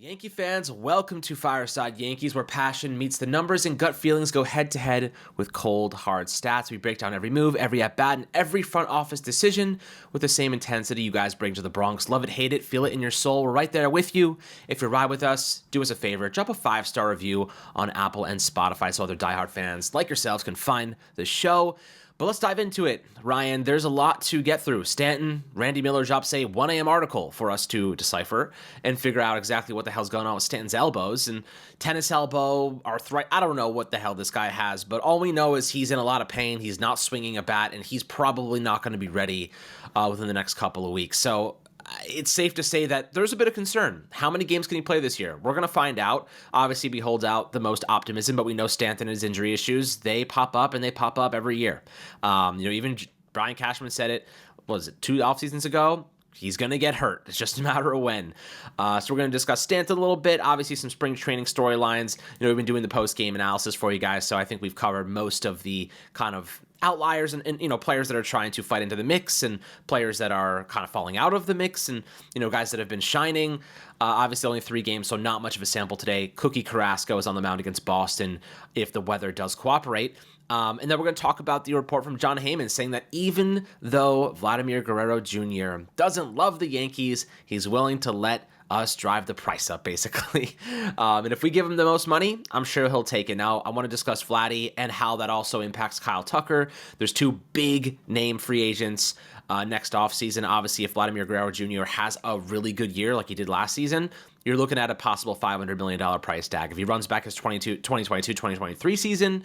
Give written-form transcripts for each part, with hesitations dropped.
Yankee fans, welcome to Fireside Yankees, where passion meets the numbers and gut feelings go head-to-head with cold, hard stats. We break down every move, every at-bat, and every front office decision with the same intensity you guys bring to the Bronx. Love it, hate it, feel it in your soul. We're right there with you. If you ride with us, do us a favor. Drop a 5-star review on Apple and Spotify so other diehard fans like yourselves can find the show. But let's dive into it. Ryan, there's a lot to get through. Stanton, Randy Miller drops a 1 a.m. article for us to decipher and figure out exactly what the hell's going on with Stanton's elbows. And tennis elbow, arthritis, I don't know what the hell this guy has, but all we know is he's in a lot of pain. He's not swinging a bat, and he's probably not going to be ready within the next couple of weeks. So it's safe to say that there's a bit of concern. How many games can he play this year? We're going to find out. Obviously, we hold out the most optimism, but we know Stanton and his injury issues, they pop up, and they pop up every year. Even Brian Cashman said it, what was it, 2 off seasons ago? He's going to get hurt. It's just a matter of when. So we're going to discuss Stanton a little bit. Obviously, some spring training storylines. We've been doing the post-game analysis for you guys, so I think we've covered most of the kind of outliers and players that are trying to fight into the mix and players that are kind of falling out of the mix and, guys that have been shining. Obviously, only 3 games, so not much of a sample today. Cookie Carrasco is on the mound against Boston if the weather does cooperate. And then we're going to talk about the report from Jon Heyman saying that even though Vladimir Guerrero Jr. doesn't love the Yankees, he's willing to let us drive the price up, basically. And if we give him the most money, I'm sure he'll take it. Now, I want to discuss Vladdy and how that also impacts Kyle Tucker. There's 2 big name free agents next offseason. Obviously, if Vladimir Guerrero Jr. has a really good year like he did last season, you're looking at a possible $500 million price tag. If he runs back his 2022-2023 season,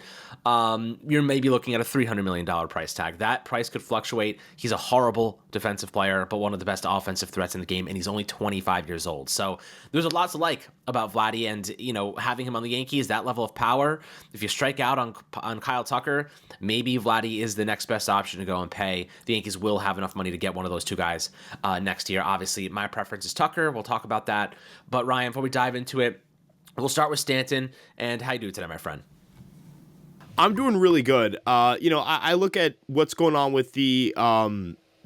you're maybe looking at a $300 million price tag. That price could fluctuate. He's a horrible defensive player, but one of the best offensive threats in the game, and he's only 25 years old. So there's a lot to like about Vladdy, and having him on the Yankees, that level of power. If you strike out on Kyle Tucker, maybe Vladdy is the next best option to go and pay. The Yankees will have enough money to get one of those 2 guys next year. Obviously, my preference is Tucker. We'll talk about that. But Ryan, before we dive into it, we'll start with Stanton. And how you doing today, my friend? I'm doing really good. I look at what's going on with the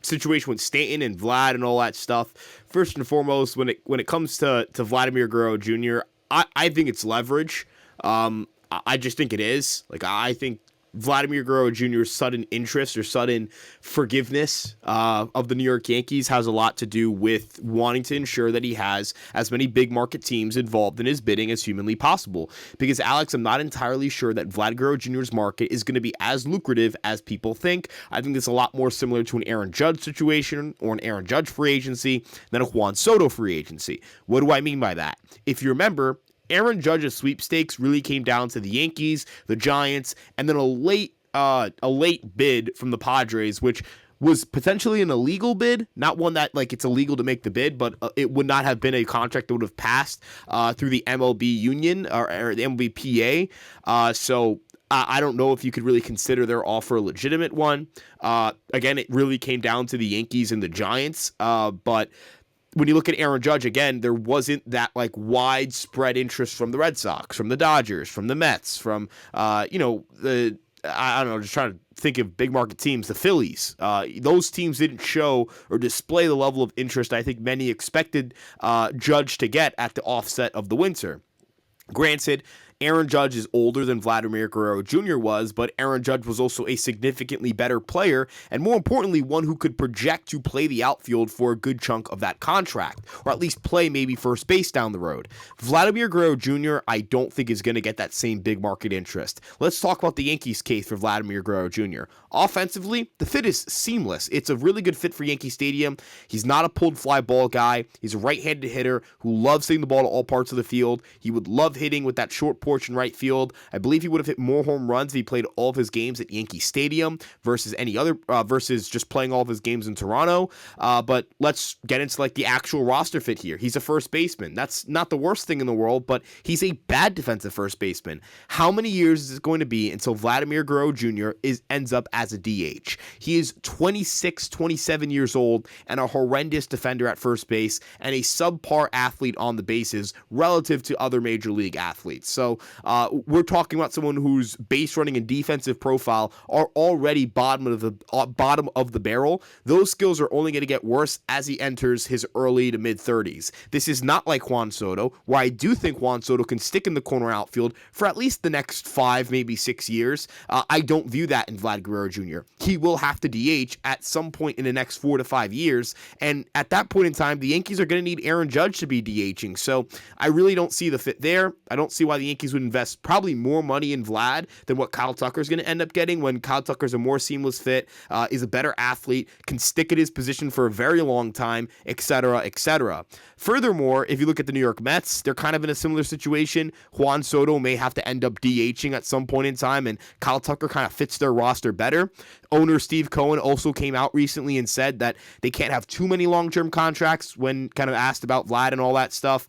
situation with Stanton and Vlad and all that stuff. First and foremost, when it comes to Vladimir Guerrero Jr., I think it's leverage. I just think it is. I think Vladimir Guerrero Jr.'s sudden interest or sudden forgiveness of the New York Yankees has a lot to do with wanting to ensure that he has as many big market teams involved in his bidding as humanly possible. Because, Alex, I'm not entirely sure that Vlad Guerrero Jr.'s market is going to be as lucrative as people think. I think it's a lot more similar to an Aaron Judge situation or an Aaron Judge free agency than a Juan Soto free agency. What do I mean by that? If you remember, Aaron Judge's sweepstakes really came down to the Yankees, the Giants, and then a late bid from the Padres, which was potentially an illegal bid, not one that it's illegal to make the bid, but it would not have been a contract that would have passed through the MLB union or the MLB PA. So I don't know if you could really consider their offer a legitimate one. Again, it really came down to the Yankees and the Giants, but when you look at Aaron Judge, again, there wasn't that widespread interest from the Red Sox, from the Dodgers, from the Mets, from I don't know, just trying to think of big market teams, the Phillies. Those teams didn't show or display the level of interest I think many expected Judge to get at the offset of the winter. Granted, Aaron Judge is older than Vladimir Guerrero Jr. was, but Aaron Judge was also a significantly better player, and more importantly, one who could project to play the outfield for a good chunk of that contract, or at least play maybe first base down the road. Vladimir Guerrero Jr., I don't think is going to get that same big market interest. Let's talk about the Yankees' case for Vladimir Guerrero Jr. Offensively, the fit is seamless. It's a really good fit for Yankee Stadium. He's not a pulled fly ball guy. He's a right-handed hitter who loves hitting the ball to all parts of the field. He would love hitting with that short porch in right field. I believe he would have hit more home runs if he played all of his games at Yankee Stadium versus versus just playing all of his games in Toronto. But let's get into the actual roster fit here. He's a first baseman. That's not the worst thing in the world, but he's a bad defensive first baseman. How many years is it going to be until Vladimir Guerrero Jr. ends up as a DH? He is 26, 27 years old and a horrendous defender at first base and a subpar athlete on the bases relative to other major league athletes. So we're talking about someone whose base running and defensive profile are already bottom of the barrel. Those skills are only going to get worse as he enters his early to mid 30s. This is not like Juan Soto, where I do think Juan Soto can stick in the corner outfield for at least the next 5, maybe 6 years. I don't view that in Vlad Guerrero Jr. He will have to DH at some point in the next 4 to 5 years, and at that point in time, the Yankees are going to need Aaron Judge to be DHing, so I really don't see the fit there. I don't see why the Yankees would invest probably more money in Vlad than what Kyle Tucker is going to end up getting, when Kyle Tucker's a more seamless fit, is a better athlete, can stick at his position for a very long time, etc., etc. Furthermore, if you look at the New York Mets, they're kind of in a similar situation. Juan Soto may have to end up DHing at some point in time, and Kyle Tucker kind of fits their roster better. Owner Steve Cohen also came out recently and said that they can't have too many long-term contracts when kind of asked about Vlad and all that stuff.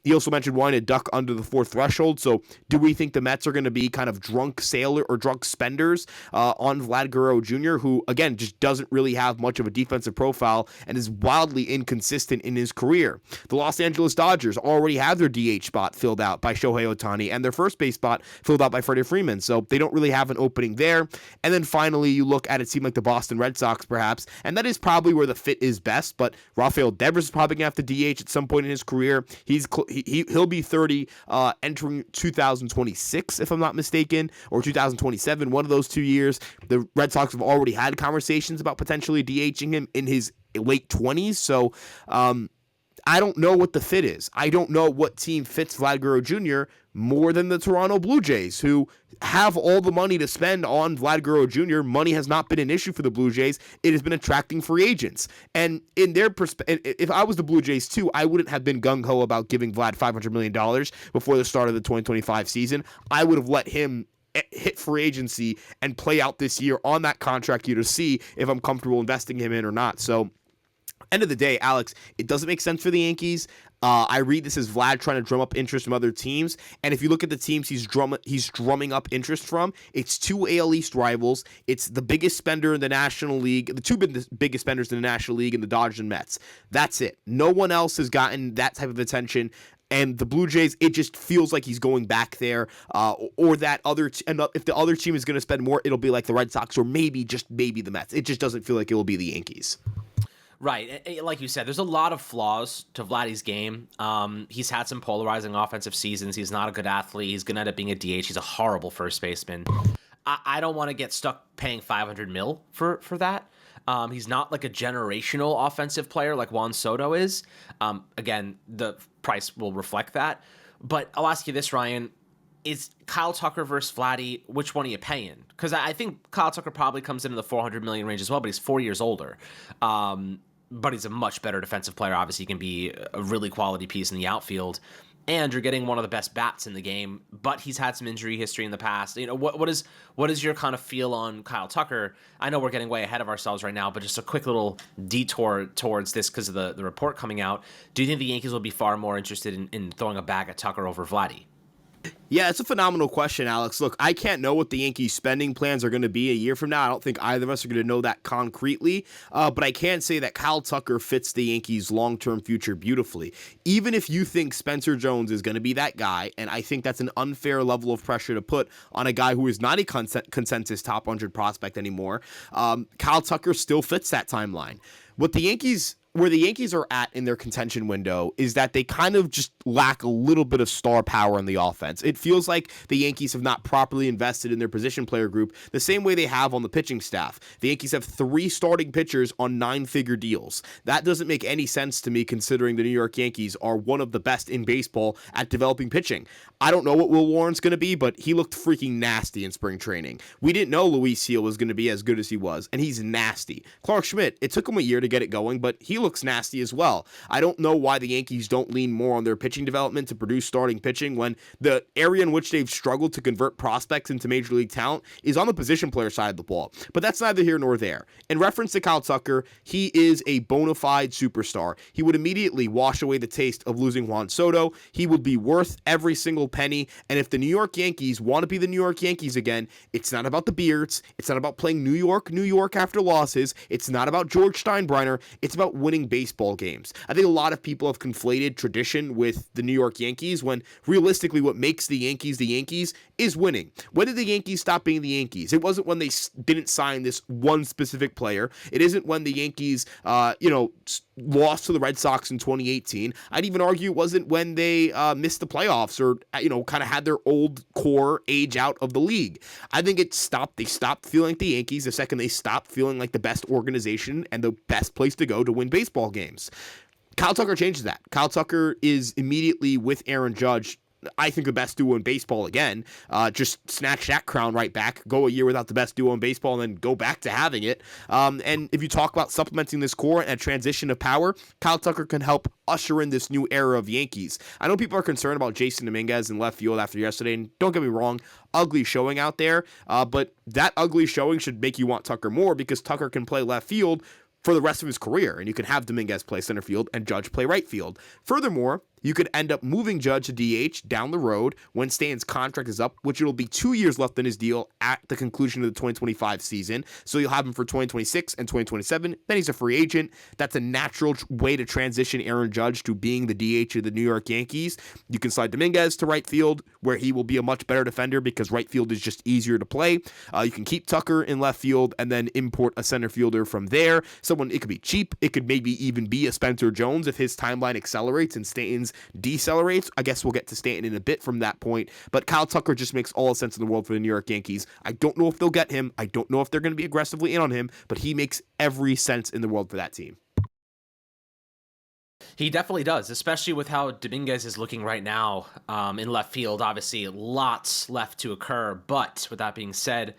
He also mentioned wanting to duck under the 4th threshold. So do we think the Mets are going to be kind of drunk sailor or drunk spenders on Vlad Guerrero Jr., who, again, just doesn't really have much of a defensive profile and is wildly inconsistent in his career? The Los Angeles Dodgers already have their DH spot filled out by Shohei Ohtani and their first base spot filled out by Freddie Freeman. So they don't really have an opening there. And then finally, you look at it, seemed like the Boston Red Sox perhaps, and that is probably where the fit is best, but Rafael Devers is probably going to have to DH at some point in his career. He'll be 30 entering 2026, if I'm not mistaken, or 2027, one of those 2 years. The Red Sox have already had conversations about potentially DHing him in his late 20s, so I don't know what the fit is. I don't know what team fits Vlad Guerrero Jr. more than the Toronto Blue Jays, who have all the money to spend on Vlad Guerrero Jr. Money has not been an issue for the Blue Jays. It has been attracting free agents. And in their perspective, if I was the Blue Jays too, I wouldn't have been gung-ho about giving Vlad $500 million before the start of the 2025 season. I would have let him hit free agency and play out this year on that contract year to see if I'm comfortable investing him in or not. So, end of the day, Alex, it doesn't make sense for the Yankees. I read this as Vlad trying to drum up interest from other teams, and if you look at the teams he's drumming up interest from, it's 2 AL East rivals. It's the biggest spender in the National League, the 2 biggest spenders in the National League, and the Dodgers and Mets. That's it. No one else has gotten that type of attention. And the Blue Jays, it just feels like he's going back there, or that if the other team is going to spend more, it'll be like the Red Sox or maybe the Mets. It just doesn't feel like it will be the Yankees. Right. Like you said, there's a lot of flaws to Vladdy's game. He's had some polarizing offensive seasons. He's not a good athlete. He's going to end up being a DH. He's a horrible first baseman. I don't want to get stuck paying $500 million for that. He's not like a generational offensive player like Juan Soto is. Again, the price will reflect that. But I'll ask you this, Ryan. Is Kyle Tucker versus Vladdy, which one are you paying? Because I think Kyle Tucker probably comes into the $400 million range as well, but he's 4 years older. But he's a much better defensive player. Obviously, he can be a really quality piece in the outfield. And you're getting one of the best bats in the game, but he's had some injury history in the past. You know, what is your kind of feel on Kyle Tucker? I know we're getting way ahead of ourselves right now, but just a quick little detour towards this because of the report coming out. Do you think the Yankees will be far more interested in throwing a bag at Tucker over Vladdy? Yeah, it's a phenomenal question, Alex. Look, I can't know what the Yankees' spending plans are going to be a year from now. I don't think either of us are going to know that concretely, but I can say that Kyle Tucker fits the Yankees' long-term future beautifully. Even if you think Spencer Jones is going to be that guy, and I think that's an unfair level of pressure to put on a guy who is not a consensus top 100 prospect anymore, Kyle Tucker still fits that timeline. Where the Yankees are at in their contention window is that they kind of just lack a little bit of star power in the offense. It feels like the Yankees have not properly invested in their position player group the same way they have on the pitching staff. The Yankees have 3 starting pitchers on 9-figure deals. That doesn't make any sense to me considering the New York Yankees are one of the best in baseball at developing pitching. I don't know what Will Warren's going to be, but he looked freaking nasty in spring training. We didn't know Luis Seal was going to be as good as he was, and he's nasty. Clark Schmidt, it took him a year to get it going, but he looks nasty as well. I don't know why the Yankees don't lean more on their pitching development to produce starting pitching when the area in which they've struggled to convert prospects into major league talent is on the position player side of the ball. But that's neither here nor there. In reference to Kyle Tucker, he is a bona fide superstar. He would immediately wash away the taste of losing Juan Soto. He would be worth every single penny. And if the New York Yankees want to be the New York Yankees again, it's not about the beards. It's not about playing New York after losses. It's not about George Steinbrenner. It's about winning winning baseball games. I think a lot of people have conflated tradition with the New York Yankees when realistically what makes the Yankees is winning. When did the Yankees stop being the Yankees? It wasn't when they didn't sign this one specific player. It isn't when the Yankees, lost to the Red Sox in 2018. I'd even argue it wasn't when they missed the playoffs or, kind of had their old core age out of the league. I think they stopped feeling like the Yankees the second they stopped feeling like the best organization and the best place to go to win baseball games. Kyle Tucker changes that. Kyle Tucker is immediately with Aaron Judge, I think, the best duo in baseball again. Just snatch that crown right back, go a year without the best duo in baseball, and then go back to having it. And if you talk about supplementing this core and a transition of power, Kyle Tucker can help usher in this new era of Yankees. I know people are concerned about Jason Dominguez in left field after yesterday, and don't get me wrong, ugly showing out there, but that ugly showing should make you want Tucker more because Tucker can play left field for the rest of his career, and you can have Dominguez play center field and Judge play right field. Furthermore, you could end up moving Judge to DH down the road when Stanton's contract is up, which it'll be 2 years left in his deal at the conclusion of the 2025 season. So you'll have him for 2026 and 2027. Then he's a free agent. That's a natural way to transition Aaron Judge to being the DH of the New York Yankees. You can slide Dominguez to right field, where he will be a much better defender because right field is just easier to play. You can keep Tucker in left field and then import a center fielder from there. It could be cheap. It could maybe even be a Spencer Jones if his timeline accelerates and Stanton's decelerates. I guess we'll get to Stanton in a bit from that point, but Kyle Tucker just makes all the sense in the world for the New York Yankees. I don't know if they'll get him. I don't know if they're going to be aggressively in on him, but he makes every sense in the world for that team. He definitely does, especially with how Dominguez is looking right now in left field. Obviously, lots left to occur, but with that being said,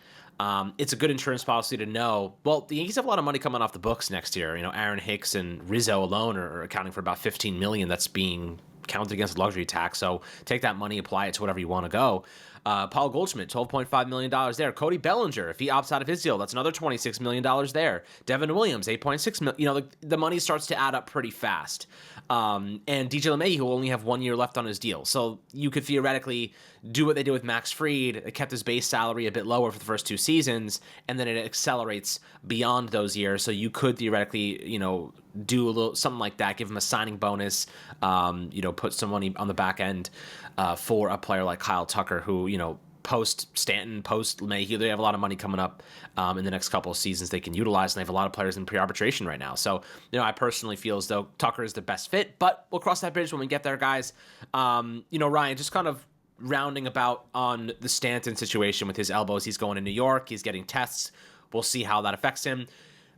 it's a good insurance policy to know. Well, the Yankees have a lot of money coming off the books next year. Aaron Hicks and Rizzo alone are accounting for about $15 million that's being counted against luxury tax. So take that money, apply it to whatever you want to go. Paul Goldschmidt, $12.5 million there. Cody Bellinger, if he opts out of his deal, that's another $26 million there. Devin Williams, $8.6 million. The money starts to add up pretty fast. And DJ LeMahieu will only have 1 year left on his deal. So you could theoretically do what they did with Max Fried. It kept his base salary a bit lower for the first 2 seasons, and then it accelerates beyond those years. So you could theoretically, do a little something like that, give him a signing bonus, put some money on the back end for a player like Kyle Tucker, who, post Stanton, post LeMahieu, they have a lot of money coming up in the next couple of seasons they can utilize, and they have a lot of players in pre-arbitration right now. So, I personally feel as though Tucker is the best fit, but we'll cross that bridge when we get there, guys. Ryan, just kind of rounding about on the Stanton situation with his elbows. He's going to New York. He's getting tests. We'll see how that affects him.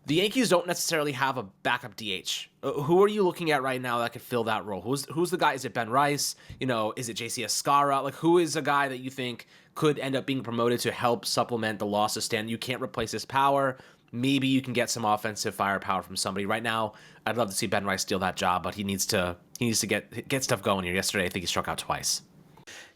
The Yankees don't necessarily have a backup DH. Who are you looking at right now that could fill that role? Who's the guy? Is it Ben Rice? Is it JC Escara? Who is a guy that you think could end up being promoted to help supplement the loss of Stanton? You can't replace his power. Maybe you can get some offensive firepower from somebody. Right now, I'd love to see Ben Rice steal that job, but he needs to get stuff going here. Yesterday, I think he struck out twice.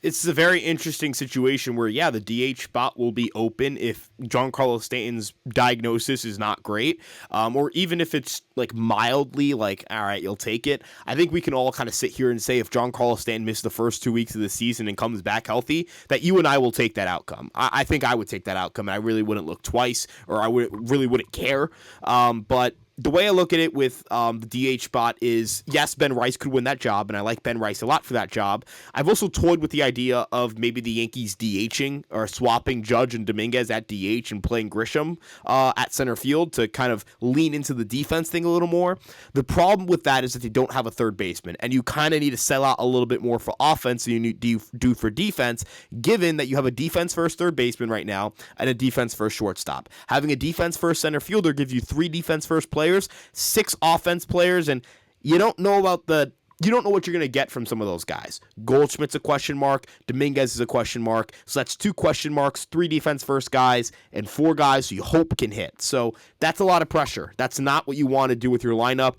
It's a very interesting situation where, the DH spot will be open if Giancarlo Stanton's diagnosis is not great, or even if it's mildly all right, you'll take it. I think we can all kind of sit here and say if Giancarlo Stanton missed the first 2 weeks of the season and comes back healthy, that you and I will take that outcome. I think I would take that outcome, and I really wouldn't look twice, or I really wouldn't care. But the way I look at it with the DH spot is, yes, Ben Rice could win that job, and I like Ben Rice a lot for that job. I've also toyed with the idea of maybe the Yankees DHing or swapping Judge and Dominguez at DH and playing Grisham at center field to kind of lean into the defense thing a little more. The problem with that is that they don't have a third baseman, and you kind of need to sell out a little bit more for offense than you do for defense, given that you have a defense-first third baseman right now and a defense-first shortstop. Having a defense-first center fielder gives you 3 defense-first players, 6 offense players, and you don't know what you're going to get from some of those guys. Goldschmidt's a question mark. Dominguez is a question mark. So that's 2 question marks, 3 defense first guys, and 4 guys who you hope can hit. So that's a lot of pressure. That's not what you want to do with your lineup.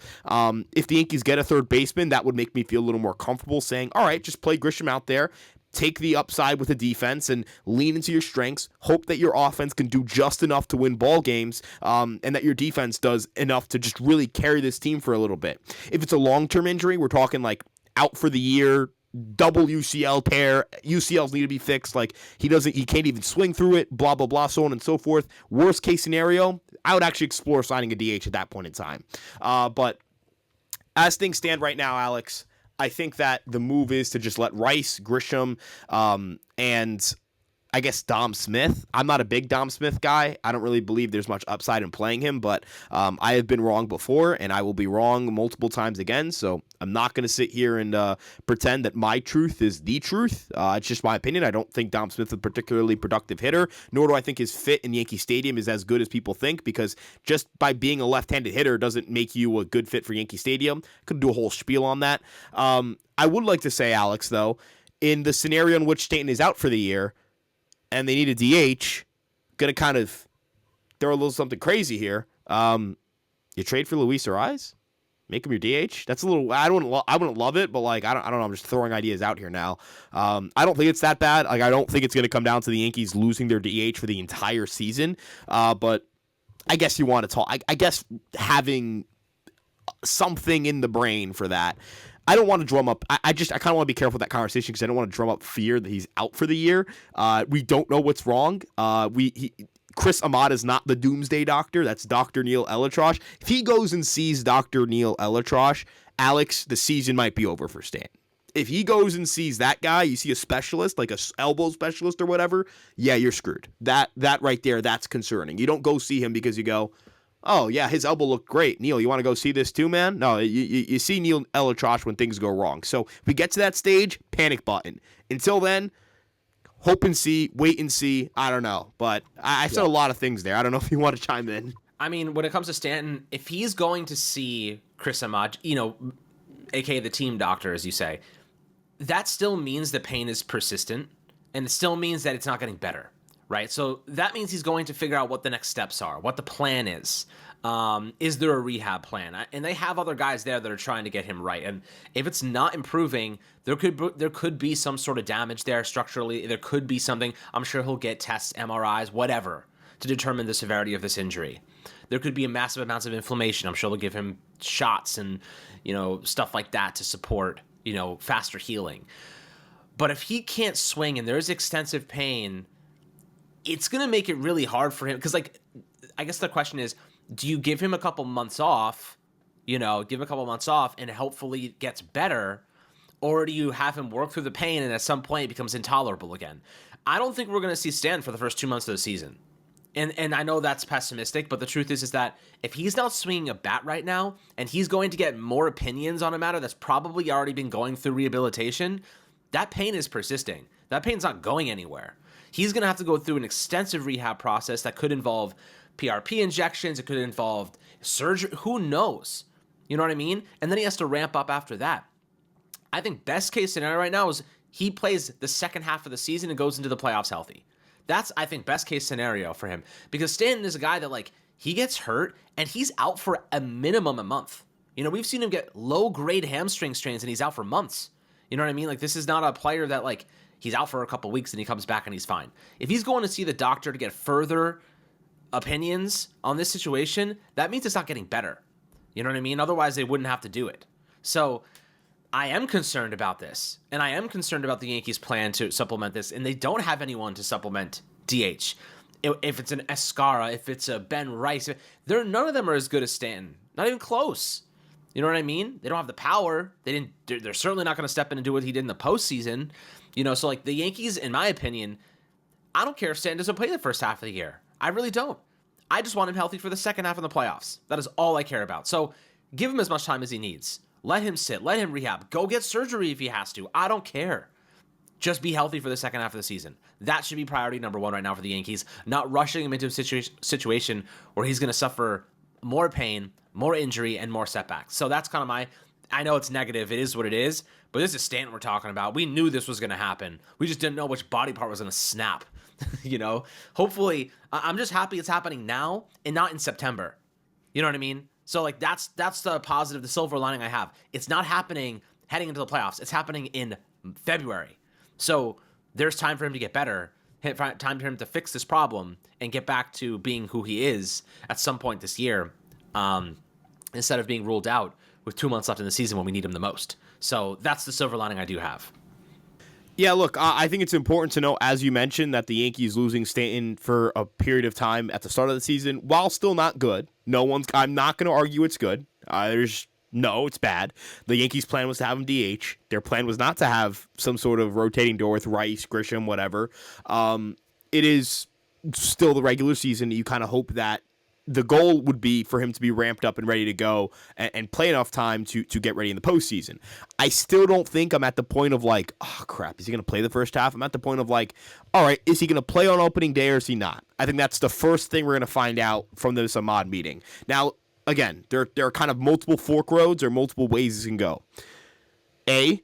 If the Yankees get a third baseman, that would make me feel a little more comfortable saying, all right, just play Grisham out there. Take the upside with the defense and lean into your strengths. Hope that your offense can do just enough to win ball games, and that your defense does enough to just really carry this team for a little bit. If it's a long-term injury, we're talking out for the year, double UCL tear, UCLs need to be fixed. He can't even swing through it, blah, blah, blah, so on and so forth. Worst case scenario, I would actually explore signing a DH at that point in time. But as things stand right now, Alex, I think that the move is to just let Rice, Grisham, and I guess Dom Smith. I'm not a big Dom Smith guy. I don't really believe there's much upside in playing him, but I have been wrong before, and I will be wrong multiple times again, so I'm not going to sit here and pretend that my truth is the truth. It's just my opinion. I don't think Dom Smith is a particularly productive hitter, nor do I think his fit in Yankee Stadium is as good as people think, because just by being a left-handed hitter doesn't make you a good fit for Yankee Stadium. Could do a whole spiel on that. I would like to say, Alex, though, in the scenario in which Stanton is out for the year, and they need a DH, gonna kind of throw a little something crazy here. You trade for Luis Ariz, make him your DH. That's a little. I wouldn't love it, but like I don't know. I'm just throwing ideas out here now. I don't think it's that bad. Like I don't think it's gonna come down to the Yankees losing their DH for the entire season. But I guess you want to talk. I guess having something in the brain for that. I don't want to drum up. I kind of want to be careful with that conversation because I don't want to drum up fear that he's out for the year. We don't know what's wrong. Chris Ahmad is not the doomsday doctor. That's Dr. Neil Elitrosh. If he goes and sees Dr. Neil Elitrosh, Alex, the season might be over for Stanton. If he goes and sees that guy, you see a specialist, like a elbow specialist or whatever, yeah, you're screwed. That right there, that's concerning. You don't go see him because you go, oh, yeah, his elbow looked great. Neil, you want to go see this too, man? No, you see Neil Elitrosh when things go wrong. So if we get to that stage, panic button. Until then, hope and see, wait and see. I don't know. But I said a lot of things there. I don't know if you want to chime in. I mean, when it comes to Stanton, if he's going to see Chris Ahmad, a.k.a. the team doctor, as you say, that still means the pain is persistent, and it still means that it's not getting better. Right, so that means he's going to figure out what the next steps are, what the plan is. Is there a rehab plan? And they have other guys there that are trying to get him right. And if it's not improving, there could be some sort of damage there structurally. There could be something. I'm sure he'll get tests, MRIs, whatever, to determine the severity of this injury. There could be a massive amounts of inflammation. I'm sure they'll give him shots and stuff like that to support faster healing. But if he can't swing and there's extensive pain, it's going to make it really hard for him because, I guess the question is, do you give him a couple months off, and hopefully it gets better, or do you have him work through the pain and at some point it becomes intolerable again? I don't think we're going to see Stan for the first 2 months of the season. And I know that's pessimistic, but the truth is that if he's not swinging a bat right now and he's going to get more opinions on a matter that's probably already been going through rehabilitation, that pain is persisting. That pain's not going anywhere. He's going to have to go through an extensive rehab process that could involve PRP injections. It could involve surgery. Who knows? You know what I mean? And then he has to ramp up after that. I think best case scenario right now is he plays the second half of the season and goes into the playoffs healthy. That's, I think, best case scenario for him. Because Stanton is a guy that, he gets hurt and he's out for a minimum a month. We've seen him get low-grade hamstring strains and he's out for months. You know what I mean? This is not a player that, he's out for a couple weeks and he comes back and he's fine. If he's going to see the doctor to get further opinions on this situation, that means it's not getting better. You know what I mean? Otherwise, they wouldn't have to do it. So I am concerned about this, and I am concerned about the Yankees' plan to supplement this, and they don't have anyone to supplement DH. If it's an Escara, if it's a Ben Rice, none of them are as good as Stanton. Not even close. You know what I mean? They don't have the power. They're certainly not going to step in and do what he did in the postseason. So the Yankees, in my opinion, I don't care if Stanton doesn't play the first half of the year. I really don't. I just want him healthy for the second half of the playoffs. That is all I care about. So give him as much time as he needs. Let him sit. Let him rehab. Go get surgery if he has to. I don't care. Just be healthy for the second half of the season. That should be priority number one right now for the Yankees. Not rushing him into a situation where he's going to suffer more pain, more injury, and more setbacks. So that's kind of I know it's negative. It is what it is. But this is Stanton we're talking about. We knew this was going to happen. We just didn't know which body part was going to snap. Hopefully, I'm just happy it's happening now and not in September. You know what I mean? So that's the positive, the silver lining I have. It's not happening heading into the playoffs. It's happening in February. So there's time for him to get better, time for him to fix this problem and get back to being who he is at some point this year, instead of being ruled out with 2 months left in the season when we need him the most. So that's the silver lining I do have. Yeah, look, I think it's important to know, as you mentioned, that the Yankees losing Stanton for a period of time at the start of the season, while still not good, I'm not going to argue it's good. There's No, it's bad. The Yankees' plan was to have him DH. Their plan was not to have some sort of rotating door with Rice, Grisham, whatever. It is still the regular season. You kind of hope that the goal would be for him to be ramped up and ready to go and play enough time to get ready in the postseason. I still don't think I'm at the point of like, oh, crap, is he going to play the first half? I'm at the point of like, all right, is he going to play on opening day or is he not? I think that's the first thing we're going to find out from this Ahmad meeting. Now, again, there are kind of multiple fork roads or multiple ways it can go. A,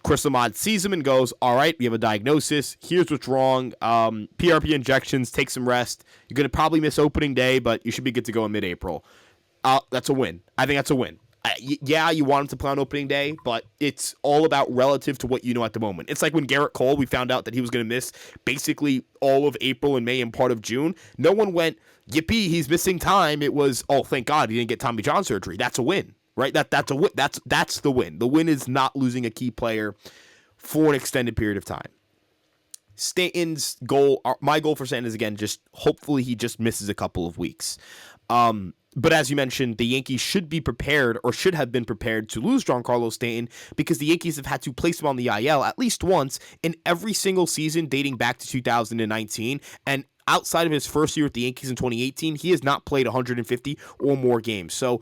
Chris Ahmad sees him and goes, all right, we have a diagnosis. Here's what's wrong. PRP injections, take some rest. You're going to probably miss opening day, but you should be good to go in mid-April. That's a win. I think that's a win. Yeah, you want him to play on opening day, but it's all about relative to what you know at the moment. It's like when Garrett Cole, we found out that he was going to miss basically all of April and May and part of June. No one went, yippee, he's missing time. It was, oh, thank God he didn't get Tommy John surgery. That's a win. Right, that's a win. That's the win. The win is not losing a key player for an extended period of time. Stanton's goal, my goal for Stanton is again just hopefully he just misses a couple of weeks. But as you mentioned, the Yankees should be prepared or should have been prepared to lose Giancarlo Stanton because the Yankees have had to place him on the IL at least once in every single season dating back to 2019, and outside of his first year with the Yankees in 2018, he has not played 150 or more games. So.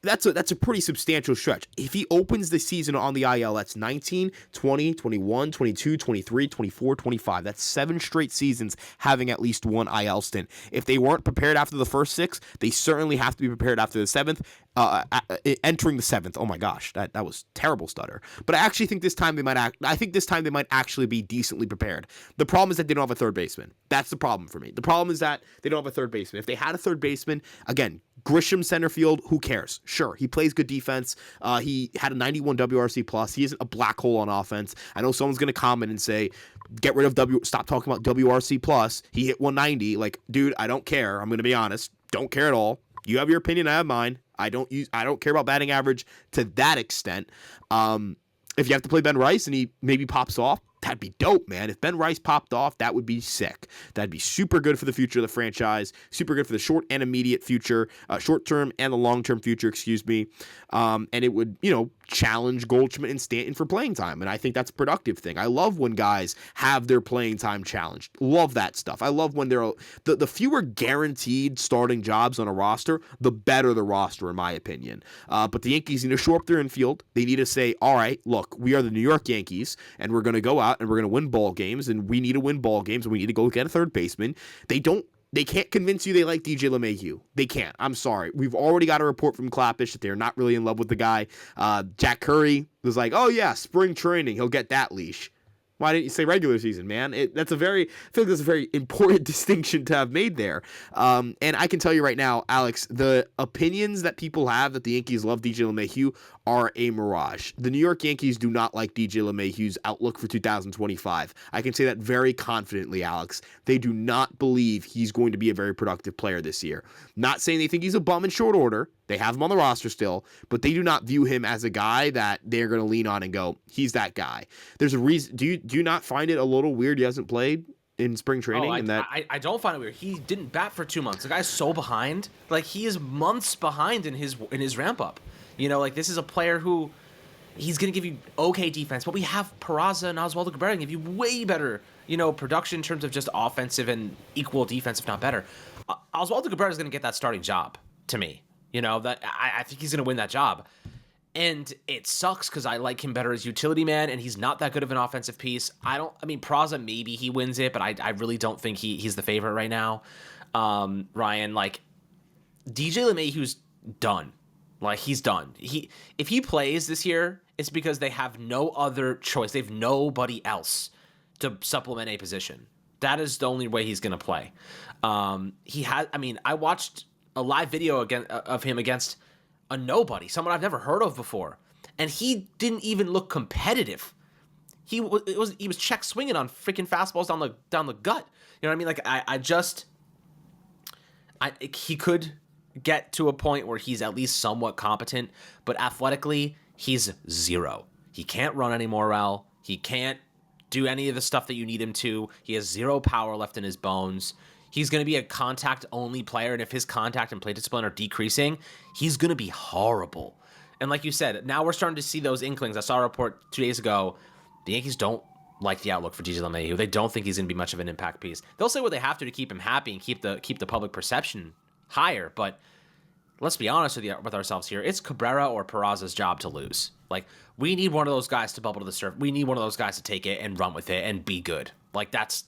That's a pretty substantial stretch. If he opens the season on the IL, that's 19, 20, 21, 22, 23, 24, 25. That's 7 straight seasons having at least one IL stint. If they weren't prepared after the first 6, they certainly have to be prepared after the 7th. Entering the 7th. Oh my gosh, that was terrible stutter. But I actually think this time they might actually be decently prepared. The problem is that they don't have a third baseman. That's the problem for me. The problem is that they don't have a third baseman. If they had a third baseman, again, Grisham center field, who cares? Sure, he plays good defense. He had a 91 WRC plus. He isn't a black hole on offense. I know someone's going to comment and say, get rid of stop talking about WRC plus. He hit 190. Like, dude, I don't care. I'm going to be honest. Don't care at all. You have your opinion, I have mine. I don't care about batting average to that extent. If you have to play Ben Rice and he maybe pops off, that'd be dope, man. If Ben Rice popped off, that would be sick. That'd be super good for the future of the franchise, super good for the short and immediate future, short-term and the long-term future, excuse me. And it would, challenge Goldschmidt and Stanton for playing time. And I think that's a productive thing. I love when guys have their playing time challenged. Love that stuff. I love when there are the fewer guaranteed starting jobs on a roster, the better the roster, in my opinion. But the Yankees need to shore up their infield. They need to say, all right, look, we are the New York Yankees, and we're going to go out and we're going to win ball games, and we need to win ball games, and we need to go get a third baseman. They can't convince you they like DJ LeMahieu. They can't. I'm sorry. We've already got a report from Clappish that they're not really in love with the guy. Jack Curry was like, oh, yeah, spring training. He'll get that leash. Why didn't you say regular season, man? I feel like that's a very important distinction to have made there. And I can tell you right now, Alex, the opinions that people have that the Yankees love DJ LeMahieu are a mirage. The New York Yankees do not like DJ LeMahieu's outlook for 2025. I can say that very confidently, Alex. They do not believe he's going to be a very productive player this year. Not saying they think he's a bum in short order. They have him on the roster still, but they do not view him as a guy that they're going to lean on and go, he's that guy. There's a reason. Do you not find it a little weird he hasn't played in spring training? I don't find it weird. He didn't bat for 2 months. The guy's so behind. Like, he is months behind in his ramp up. This is a player who he's going to give you okay defense, but we have Peraza and Oswaldo Cabrera give you way better, production in terms of just offensive and equal defense, if not better. Oswaldo Cabrera is going to get that starting job to me. That I think he's going to win that job. And it sucks because I like him better as utility man, and he's not that good of an offensive piece. Peraza, maybe he wins it, but I really don't think he's the favorite right now. Ryan, DJ LeMahieu's done. He's done. If he plays this year, it's because they have no other choice. They have nobody else to supplement a position. That is the only way he's going to play. I watched a live video of him against a nobody, someone I've never heard of before, and he didn't even look competitive. He was check swinging on freaking fastballs down the gut. You know what I mean? He could get to a point where he's at least somewhat competent, but athletically he's zero. He can't run anymore, Al. He can't do any of the stuff that you need him to. He has zero power left in his bones. He's going to be a contact-only player, and if his contact and plate discipline are decreasing, he's going to be horrible. And like you said, now we're starting to see those inklings. I saw a report 2 days ago. The Yankees don't like the outlook for DJ LeMahieu. They don't think he's going to be much of an impact piece. They'll say what they have to keep him happy and keep the public perception higher, but let's be honest with ourselves here. It's Cabrera or Peraza's job to lose. Like, we need one of those guys to bubble to the surface. We need one of those guys to take it and run with it and be good. Like, that's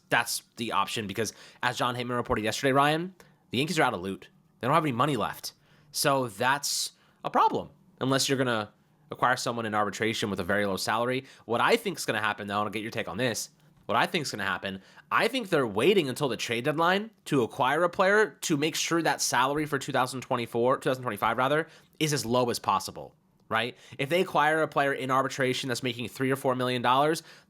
the option, because as John Heyman reported yesterday, Ryan, the Yankees are out of loot. They don't have any money left. So that's a problem, unless you're going to acquire someone in arbitration with a very low salary. What I think is going to happen, though, and I'll get your take on this, what I think is going to happen, I think they're waiting until the trade deadline to acquire a player to make sure that salary for 2025 rather, is as low as possible, right? If they acquire a player in arbitration that's making $3 or $4 million,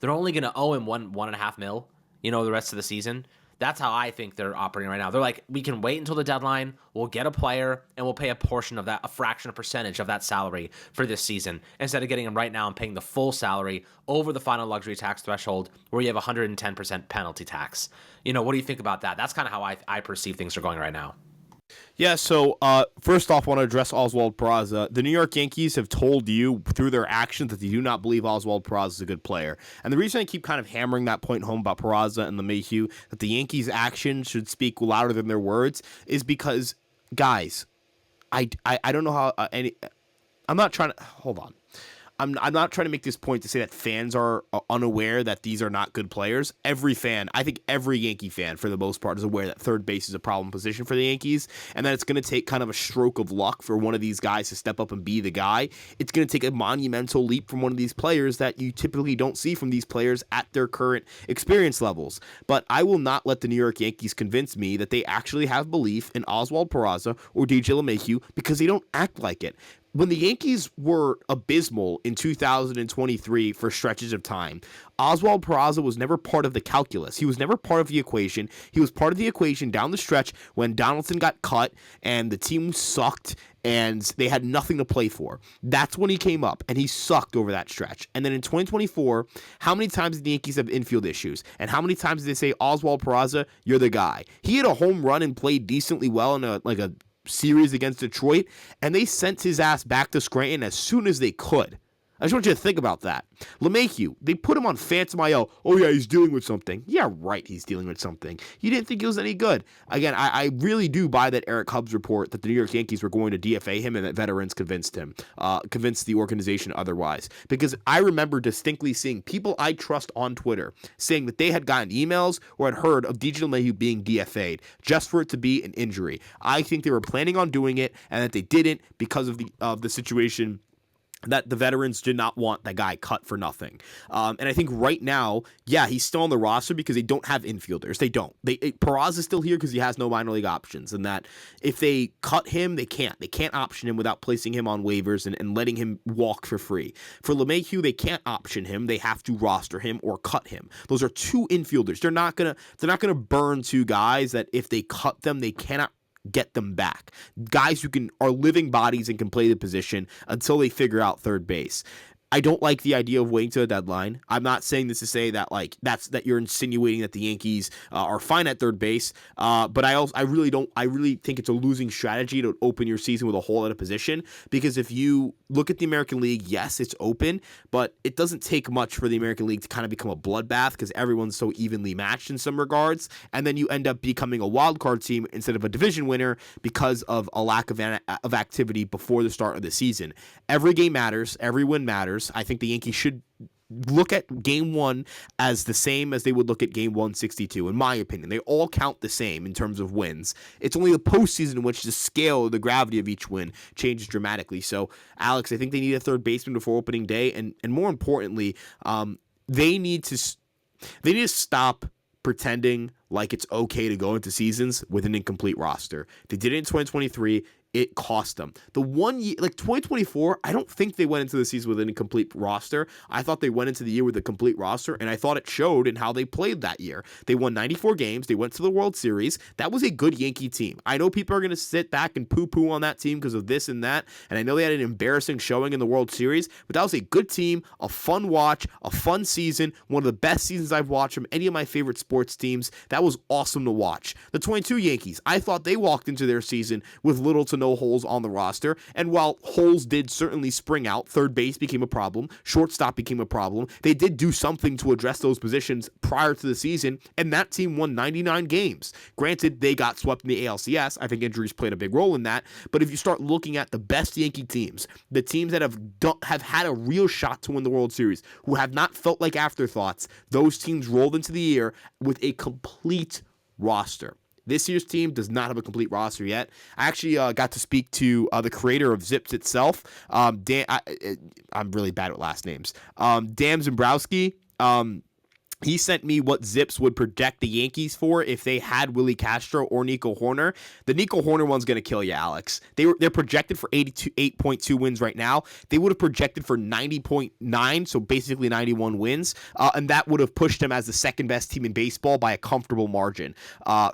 they're only going to owe him $1.5 million, the rest of the season. That's how I think they're operating right now. They're like, we can wait until the deadline, we'll get a player, and we'll pay a portion of that, a fraction of percentage of that salary for this season, instead of getting him right now and paying the full salary over the final luxury tax threshold, where you have 110% penalty tax. What do you think about that? That's kind of how I perceive things are going right now. Yeah, so first off, I want to address Oswald Peraza. The New York Yankees have told you through their actions that they do not believe Oswald Peraza is a good player. And the reason I keep kind of hammering that point home about Peraza and LeMahieu, that the Yankees' actions should speak louder than their words, is because, guys, I don't know how I'm not trying to... Hold on. I'm not trying to make this point to say that fans are unaware that these are not good players. Every fan, I think every Yankee fan for the most part, is aware that third base is a problem position for the Yankees, and that it's going to take kind of a stroke of luck for one of these guys to step up and be the guy. It's going to take a monumental leap from one of these players that you typically don't see from these players at their current experience levels. But I will not let the New York Yankees convince me that they actually have belief in Oswald Peraza or DJ LeMahieu, because they don't act like it. When the Yankees were abysmal in 2023 for stretches of time, Oswald Peraza was never part of the calculus. He was never part of the equation. He was part of the equation down the stretch when Donaldson got cut and the team sucked and they had nothing to play for. That's when he came up, and he sucked over that stretch. And then in 2024, how many times did the Yankees have infield issues? And how many times did they say, Oswald Peraza, you're the guy? He had a home run and played decently well in a series against Detroit, and they sent his ass back to Scranton as soon as they could. I just want you to think about that. LeMahieu, they put him on Phantom IL. Oh yeah, he's dealing with something. Yeah, right, he's dealing with something. You didn't think he was any good. Again, I really do buy that Eric Hubbs report that the New York Yankees were going to DFA him, and that veterans convinced the organization otherwise. Because I remember distinctly seeing people I trust on Twitter saying that they had gotten emails or had heard of DJ LeMahieu being DFA'd just for it to be an injury. I think they were planning on doing it, and that they didn't because of the situation that the veterans did not want that guy cut for nothing. And I think right now, yeah, he's still on the roster because they don't have infielders. They don't. Peraza's still here because he has no minor league options. And that if they cut him, they can't. They can't option him without placing him on waivers and letting him walk for free. For LeMahieu, they can't option him. They have to roster him or cut him. Those are two infielders. They're not gonna burn two guys that if they cut them, they cannot get them back. Guys who are living bodies and can play the position until they figure out third base. I don't like the idea of waiting to a deadline. I'm not saying this to say that that you're insinuating that the Yankees are fine at third base. But I really think it's a losing strategy to open your season with a hole at a position, because if you look at the American League, yes, it's open, but it doesn't take much for the American League to kind of become a bloodbath because everyone's so evenly matched in some regards, and then you end up becoming a wild card team instead of a division winner because of a lack of activity before the start of the season. Every game matters. Every win matters. I think the Yankees should look at game one as the same as they would look at game 162, in my opinion. They all count the same in terms of wins. It's only the postseason in which the scale, the gravity of each win changes dramatically. So, Alex, I think they need a third baseman before opening day, and more importantly, they need to stop pretending like it's okay to go into seasons with an incomplete roster. They did it in 2023. it cost them. The one year, like 2024, I don't think they went into the season with an incomplete roster. I thought they went into the year with a complete roster, and I thought it showed in how they played that year. They won 94 games. They went to the World Series. That was a good Yankee team. I know people are going to sit back and poo-poo on that team because of this and that, and I know they had an embarrassing showing in the World Series, but that was a good team, a fun watch, a fun season, one of the best seasons I've watched from any of my favorite sports teams. That was awesome to watch. The 22 Yankees, I thought they walked into their season with little to no holes on the roster, and while holes did certainly spring out, third base became a problem, shortstop became a problem, they did do something to address those positions prior to the season, and that team won 99 games. Granted, they got swept in the ALCS. I think injuries played a big role in that, but if you start looking at the best Yankee teams, the teams that have had a real shot to win the World Series, who have not felt like afterthoughts, those teams rolled into the year with a complete roster. This year's team does not have a complete roster yet. I actually got to speak to the creator of Zips itself. I'm really bad at last names. Dan Zimbrowski. He sent me what Zips would project the Yankees for if they had Willie Castro or Nico Horner. The Nico Horner one's going to kill you, Alex. They're projected for 8.2 wins right now. They would have projected for 90.9, so basically 91 wins, and that would have pushed them as the second best team in baseball by a comfortable margin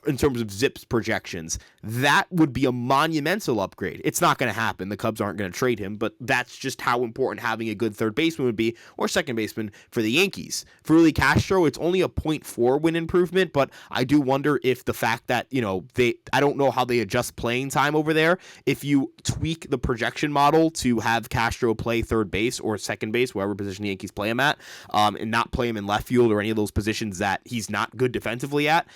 in terms of Zips projections. That would be a monumental upgrade. It's not going to happen. The Cubs aren't going to trade him, but that's just how important having a good third baseman would be, or second baseman for the Yankees. For Willie Castro, it's only a 0.4 win improvement, but I do wonder if the fact that, I don't know how they adjust playing time over there. If you tweak the projection model to have Castro play third base or second base, whatever position the Yankees play him at, and not play him in left field or any of those positions that he's not good defensively at,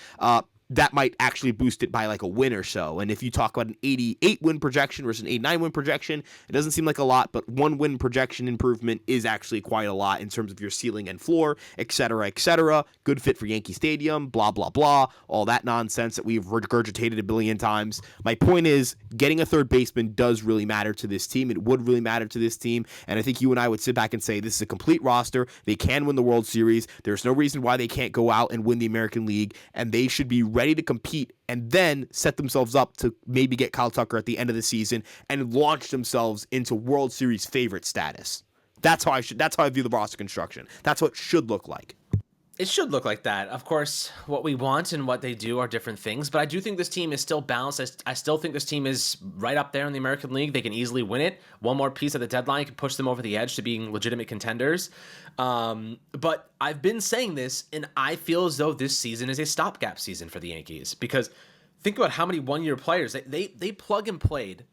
that might actually boost it by like a win or so. And if you talk about an 88 win projection versus an 89 win projection, it doesn't seem like a lot, but 1 win projection improvement is actually quite a lot in terms of your ceiling and floor, et cetera, et cetera. Good fit for Yankee Stadium, blah, blah, blah, all that nonsense that we've regurgitated a billion times. My point is, getting a third baseman does really matter to this team. It would really matter to this team. And I think you and I would sit back and say, this is a complete roster. They can win the World Series. There's no reason why they can't go out and win the American League, and they should be ready to compete and then set themselves up to maybe get Kyle Tucker at the end of the season and launch themselves into World Series favorite status. That's how I view the roster construction. That's what it should look like. It should look like that. Of course, what we want and what they do are different things, but I do think this team is still balanced. I still think this team is right up there in the American League. They can easily win it. One more piece at the deadline can push them over the edge to being legitimate contenders. But I've been saying this, and I feel as though this season is a stopgap season for the Yankees, because think about how many one-year players they plug and played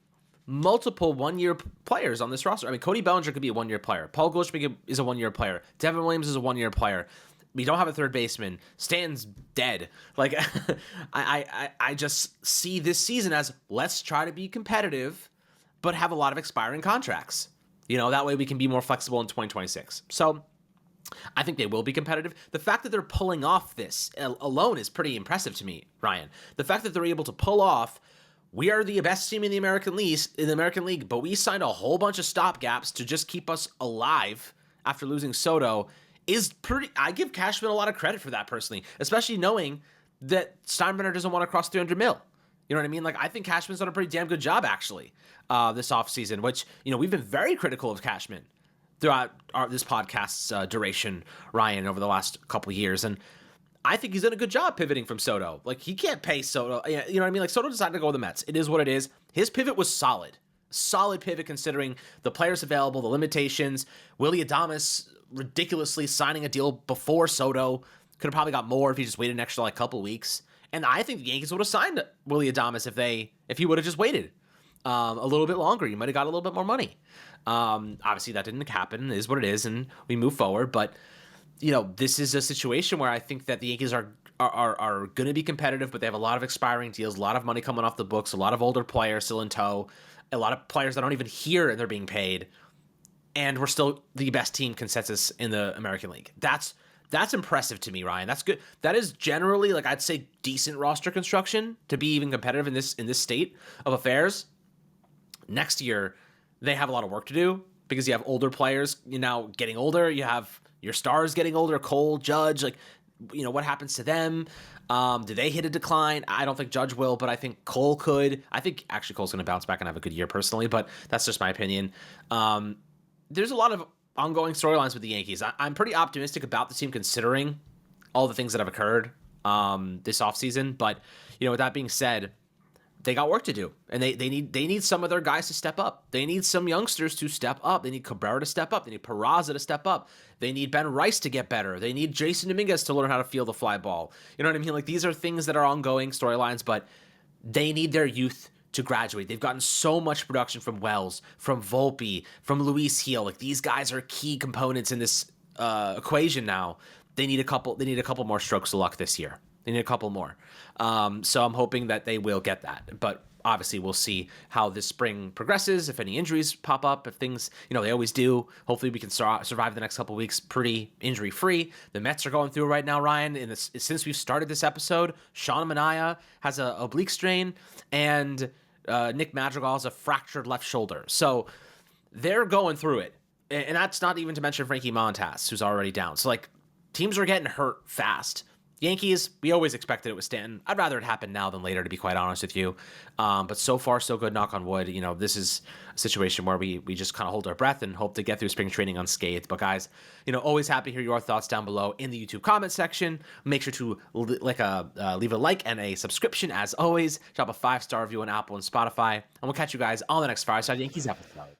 multiple one-year players on this roster. I mean, Cody Bellinger could be a one-year player. Paul Goldschmidt is a one-year player. Devin Williams is a one-year player. We don't have a third baseman. Stanton's dead. Like, I just see this season as, let's try to be competitive, but have a lot of expiring contracts. That way we can be more flexible in 2026. So I think they will be competitive. The fact that they're pulling off this alone is pretty impressive to me, Ryan. The fact that they're able to pull off, we are the best team in the American League, but we signed a whole bunch of stopgaps to just keep us alive after losing Soto, is pretty. I give Cashman a lot of credit for that personally, especially knowing that Steinbrenner doesn't want to cross 300 mil. You know what I mean? Like, I think Cashman's done a pretty damn good job actually this offseason, which, we've been very critical of Cashman throughout this podcast's duration, Ryan, over the last couple of years. And I think he's done a good job pivoting from Soto. Like, he can't pay Soto. You know what I mean? Like, Soto decided to go with the Mets. It is what it is. His pivot was solid. Solid pivot considering the players available, the limitations. Willy Adames ridiculously signing a deal before Soto. Could have probably got more if he just waited an extra couple weeks. And I think the Yankees would have signed Willy Adames if he would have just waited a little bit longer. You might have got a little bit more money. Obviously that didn't happen. It is what it is, and we move forward. But this is a situation where I think that the Yankees are going to be competitive, but they have a lot of expiring deals, a lot of money coming off the books, a lot of older players still in tow, a lot of players that aren't even here and they're being paid. And we're still the best team consensus in the American League. That's impressive to me, Ryan. That's good. That is generally, I'd say, decent roster construction to be even competitive in this state of affairs. Next year, they have a lot of work to do because you have older players, getting older. You have your stars getting older, Cole, Judge. what happens to them? Do they hit a decline? I don't think Judge will, but I think Cole could. I think actually Cole's going to bounce back and have a good year personally, but that's just my opinion. There's a lot of ongoing storylines with the Yankees. I'm pretty optimistic about the team considering all the things that have occurred this offseason. But, with that being said, they got work to do, and they need some of their guys to step up. They need some youngsters to step up. They need Cabrera to step up. They need Peraza to step up. They need Ben Rice to get better. They need Jason Dominguez to learn how to field the fly ball. You know what I mean? Like, these are things that are ongoing storylines, but they need their youth to graduate. They've gotten so much production from Wells, from Volpe, from Luis Heel. Like, these guys are key components in this equation now. They need a couple more strokes of luck this year. They need a couple more. So I'm hoping that they will get that. But obviously, we'll see how this spring progresses, if any injuries pop up, if things, they always do. Hopefully, we can survive the next couple weeks pretty injury-free. The Mets are going through right now, Ryan. Since we've started this episode, Sean Manaea has an oblique strain, and Nick Madrigal has a fractured left shoulder. So they're going through it. And that's not even to mention Frankie Montas, who's already down. So, teams are getting hurt fast. Yankees, we always expected it with Stanton. I'd rather it happen now than later, to be quite honest with you. But so far, so good, knock on wood. This is a situation where we just kind of hold our breath and hope to get through spring training unscathed. But guys, always happy to hear your thoughts down below in the YouTube comment section. Make sure to leave a like and a subscription as always. Drop a 5-star review on Apple and Spotify. And we'll catch you guys on the next Fireside Yankees episode.